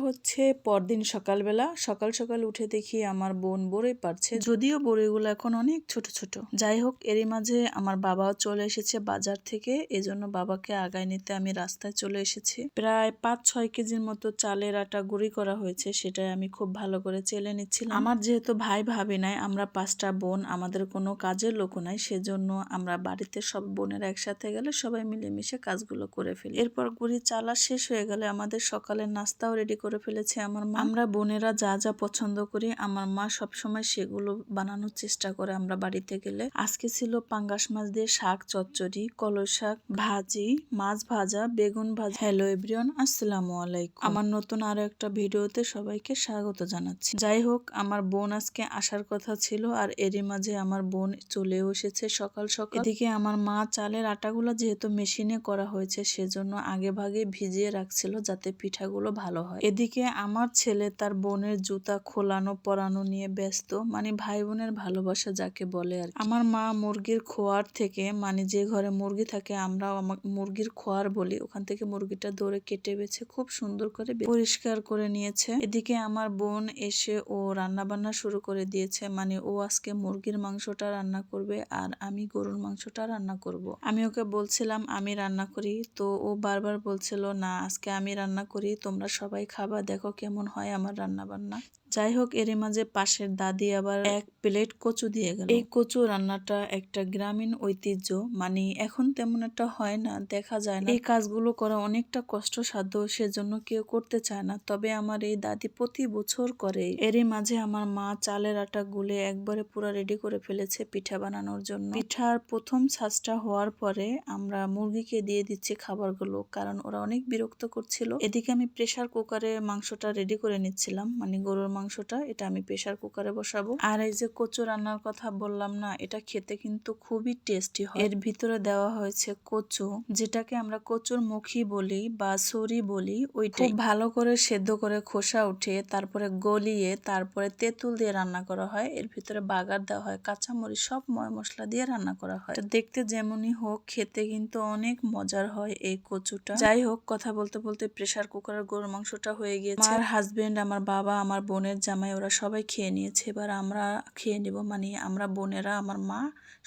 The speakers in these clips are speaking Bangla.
হচ্ছে পরদিন সকালবেলা। সকাল সকাল উঠে দেখি আমার বোন বড়ই পাড়ছে, যদিও বড়ইগুলো এখন অনেক ছোট ছোট। যাই হোক, এরই মাঝে আমার বাবাও চলে এসেছে বাজার থেকে, এজন্য বাবাকে আগায় নিতে আমি রাস্তায় চলে এসেছি। প্রায় 5-6 কেজির মতো চালের আটা গুঁড়ি করা হয়েছে, সেটাই আমি খুব ভালো করে চেলে নিচ্ছিলাম। আমার যেহেতু ভাই ভাবি নাই, আমরা 5টা বোন, আমাদের কোনো কাজের লোক নাই, সেজন্য আমরা বাড়িতে সব বোনেরা একসাথে গেলে সবাই মিলেমিশে কাজগুলো করে ফেলি। এরপর গুঁড়ি চালা শেষ হয়ে গেলে আমাদের সকালের নাস্তাও রেডি করে ফেলেছে আমার মা। আমরা বোনেরা যা যা পছন্দ করি আমার মা সবসময় সেগুলো বানানোর চেষ্টা করে আমরা বাড়িতে গেলে। আজকে ছিল পাঙ্গাস মাছ দিয়ে শাক চচ্চড়ি, কলই শাক ভাজি, মাছ ভাজা, বেগুন ভাজা। হ্যালো এভরিওয়ান, আসসালামু আলাইকুম। আমার নতুন আরো একটা ভিডিওতে সবাইকে স্বাগত জানাচ্ছি। যাই হোক, আমার বোন আজকে আসার কথা ছিল, আর এরই মাঝে আমার বোন চলেও এসেছে সকাল সকাল। এদিকে আমার মা চালের আটাগুলো যেহেতু মেশিনে করা হয়েছে, সেজন্য আগে ভাগে ভিজিয়ে রাখছিল যাতে পিঠাগুলো ভালো হয়। এদিকে আমার ছেলে তার বোনের জুতা খোলানো পরানো নিয়ে ব্যস্ত, মানে ভাই বোনের ভালোবাসা যাকে বলে আর কি। আমার মা মুরগির খোয়ার থেকে, মানে যে ঘরে মুরগি থাকে আমরাও মুরগির খোয়ার বলি, ওখান থেকে মুরগিটা ধরে কেটে বেছে খুব সুন্দর করে পরিষ্কার করে নিয়েছে। এদিকে আমার বোন এসে ও রান্না বান্না শুরু করে দিয়েছে, মানে ও আজকে মুরগির মাংসটা রান্না করবে আর আমি গরুর মাংসটা রান্না করব। আমি ওকে বলছিলাম আমি রান্না করি, তো ও বারবার বলছিল না আজকে আমি রান্না করি, তোমরা সবাই খাবা, দেখো কেমন হয় আমার রান্না বান্না। যাই হোক, এরই মাঝে পাশের দাদি আবার 1 প্লেট কচু দিয়ে গেল। এই কচু রান্নাটা একটা গ্রামীণ ঐতিহ্য, মানে এখন তেমন একটা হয় না, দেখা যায় না। এই কাজগুলো করা অনেকটা কষ্টসাধ্য, সেজন্য কেউ করতে চায় না, তবে আমার এই দাদি প্রতি বছর করে। এরই মাঝে আমার মা চালের আটা গুলে একবারে পুরো রেডি করে ফেলেছে পিঠা বানানোর জন্য। পিঠার প্রথম ছাঁচটা হওয়ার পরে আমরা মুরগিকে দিয়ে দিচ্ছি খাবারগুলো, কারণ ওরা অনেক বিরক্ত করছিল। এদিকে আমি প্রেসার কুকারে মাংসটা রেডি করে নিচ্ছিলাম, মানে গরুর মাংসটা, এটা আমি প্রেসার কুকারে বসাবো। আর এই যে কচু রান্নার কথা বললাম না, এটা খেতে কিন্তু খুবই টেস্টি হয়। এর ভিতরে দেওয়া হয়েছে কচু, যেটাকে আমরা কচুর মুখী বলি বা সরি বলি, ওইটা খুব ভালো করে সেদ্ধ করে খোসা উঠে তারপরে গলিয়ে তারপরে তেঁতুল দিয়ে রান্না করা হয়। এর ভিতরে বাগার দেওয়া হয়, কাঁচামরিচ, সব ময় মশলা দিয়ে রান্না করা হয়। দেখতে যেমনই হোক, খেতে কিন্তু অনেক মজার হয় এই কচুটা। যাই হোক, কথা বলতে বলতে প্রেসার কুকারের গরুর মাংসটা হয়ে গিয়েছে। আমার হাজবেন্ড, আমার বাবা, আমার বোনের জামাই, ওরা সবাই খেয়ে নিয়েছে। এবার আমরা খেয়ে নিব, মানে আমরা বোনেরা, আমার মা,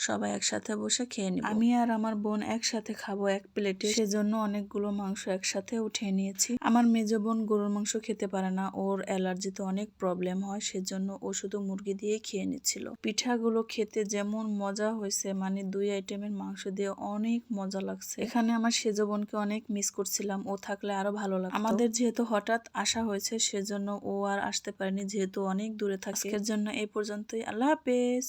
সবাই একসাথে বসে খেয়ে নিব। আমি আর আমার বোন একসাথে খাবো 1 প্লেটে, সেজন্য অনেকগুলো মাংস একসাথে উঠিয়ে নিয়েছি। আমার মেজো বোন গরুর মাংস খেতে পারে না, ওর অ্যালার্জিতে অনেক প্রবলেম হয়, সেজন্য ও শুধু মুরগি দিয়ে খেয়ে নিচ্ছিল। পিঠাগুলো খেতে যেমন মজা হয়েছে, মানে 2 আইটেমের মাংস দিয়ে অনেক মজা লাগছে। এখানে আমার সেজো বোনকে অনেক মিস করছিলাম, ও থাকলে আরো ভালো লাগতো। আমাদের যেহেতু হঠাৎ আসা হয়েছে, সেজন্য ও আর আসতে পারেনি, যেহেতু অনেক দূরে থাকে। আজকের জন্য এই পর্যন্তই, আল্লাহ হাফেজ।